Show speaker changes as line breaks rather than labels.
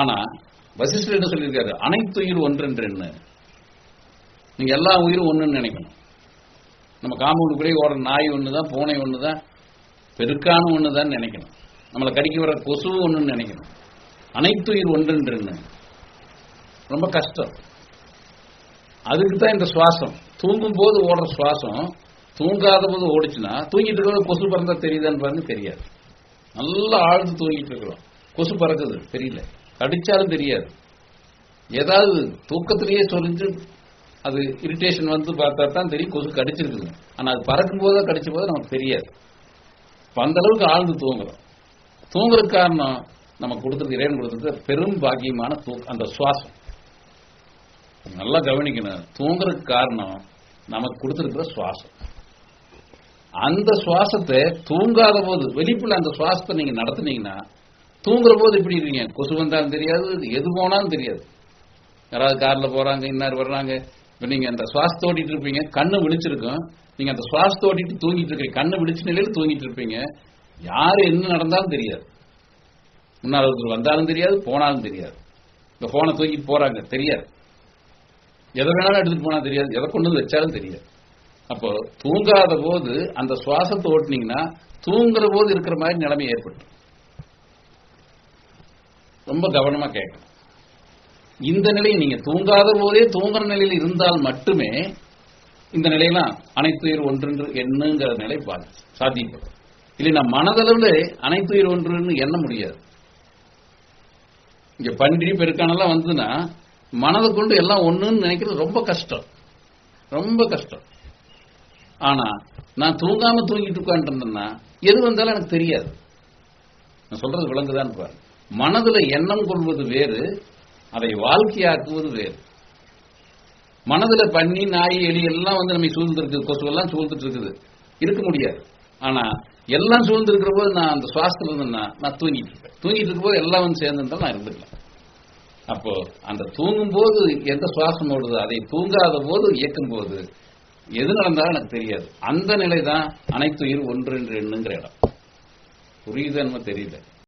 ஆனா வசிஷ்டர் என்ன சொல்லியிருக்காரு, அனைத்து உயிர் ஒன்றென்று என்ன, நீங்க எல்லா உயிரும் ஒண்ணுன்னு நினைக்கணும். நம்ம காம்பவுண்டுக்குள்ளே ஓடுற நாய் ஒண்ணுதான், பூனை ஒண்ணுதான், பெருக்கான ஒண்ணுதான் நினைக்கணும். நம்மளை கடிக்க வர கொசு ஒண்ணுன்னு நினைக்கணும். அனைத்து உயிர் ஒன்றென்று என்ன ரொம்ப கஷ்டம். அதுக்கு தான் இந்த சுவாசம். தூங்கும் போது ஓடுற சுவாசம் தூங்காத போது ஓடிச்சுன்னா, தூங்கிட்டு இருக்கிற கொசு பறந்தா தெரியுதான்னு பாருங்க, தெரியாது. நல்லா ஆழ்ந்து தூங்கிட்டு இருக்கிறோம், கொசு பறக்குது தெரியல, கடிச்சாலும் தெரியாது. ஏதாவது தூக்கத்திலேயே சொரிஞ்சு அது இரிட்டேஷன் வந்து பார்த்தா தான் தெரியும் கொசு கடிச்சிருக்குது. ஆனா அது பறக்கும் போதோ கடிச்ச போதோ நமக்கு தெரியாது. அந்த அளவுக்கு ஆழ்ந்து தூங்குறோம். தூங்குறதுக்கு காரணம் நமக்கு கொடுத்துருக்கு, இறைவன் கொடுத்துருக்கு பெரும் பாக்கியமான அந்த சுவாசம். நல்லா கவனிக்கணும். தூங்குறதுக்கு காரணம் நமக்கு கொடுத்துருக்கிற சுவாசம். அந்த சுவாசத்தை தூங்காத போது வெளிப்புல அந்த சுவாசத்தை நீங்க நடத்துனீங்கன்னா, தூங்குற போது எப்படி இருக்கீங்க, கொசு வந்தாலும் தெரியாது, எது போனாலும் தெரியாது. யாராவது கார்ல போறாங்க, இன்னார் வர்றாங்க, இப்ப நீங்க அந்த சுவாசத்தை ஓட்டிட்டு இருப்பீங்க, கண்ணு விழிச்சிருக்கும். நீங்க அந்த சுவாசத்தை ஓட்டிட்டு தூங்கிட்டு இருக்கீங்க, கண்ணு விழிச்ச நிலையில தூங்கிட்டு இருப்பீங்க. யாரு என்ன நடந்தாலும் தெரியாது. முன்னாள் ஒருத்தர் வந்தாலும் தெரியாது, போனாலும் தெரியாது. இந்த போனை தூக்கிட்டு போறாங்க தெரியாது, எதை வேணாலும் எடுத்துட்டு போனா தெரியாது, எதை கொண்டு வந்து வச்சாலும் தெரியாது. அப்போ தூங்காத போது அந்த சுவாசத்தை ஓட்டினீங்கன்னா தூங்குற போது இருக்கிற மாதிரி நிலைமை ஏற்பட்டு ரொம்ப கவனமா கேட்கணும். இந்த நிலையை நீங்க தூங்காத போதே தூங்குற நிலையில் இருந்தால் மட்டுமே இந்த நிலையெல்லாம் அனைத்து உயிர் ஒன்று எண்ணுங்கிற நிலை சாத்தியப்படும். இல்லைன்னா மனதளவில் அனைத்து உயிர் ஒன்றுன்னு எண்ண முடியாது. இங்க பன்றி பெருக்கானெல்லாம் வந்ததுன்னா மனதை கொண்டு எல்லாம் ஒண்ணுன்னு நினைக்கிறது ரொம்ப கஷ்டம், ரொம்ப கஷ்டம். ஆனா நான் தூங்காம தூங்கிட்டு உட்காந்துருந்தேன்னா எது வந்தாலும் எனக்கு தெரியாது. நான் சொல்றது விளங்குதான் பாரு. மனதுல எண்ணம் கொள்வது வேறு, அதை வாழ்க்கையாக்குவது வேறு. மனதுல பண்ணி நாய் எலி எல்லாம் வந்து நம்ம சூழ்ந்துருக்கு, கொசு எல்லாம் சூழ்ந்துட்டு இருக்குது, இருக்க முடியாது. ஆனா எல்லாம் சூழ்ந்து இருக்கிற போது நான் அந்த சுவாசத்துல இருந்தேன்னா நான் தூங்கிட்டு இருப்பேன். தூங்கிட்டு இருக்கும் போது எல்லாம் வந்து சேர்ந்துருந்தாலும் நான் இருந்துக்கலாம். அப்போ அந்த தூங்கும் போது எந்த சுவாசம் ஓடுது, அதை தூங்காத போது இயக்கும் போது எது நடந்தாலும் எனக்கு தெரியாது. அந்த நிலை தான் அனைத்து உயிர் ஒன்று என்று எண்ணுங்கிற இடம். புரியுதுன்னு தெரியல.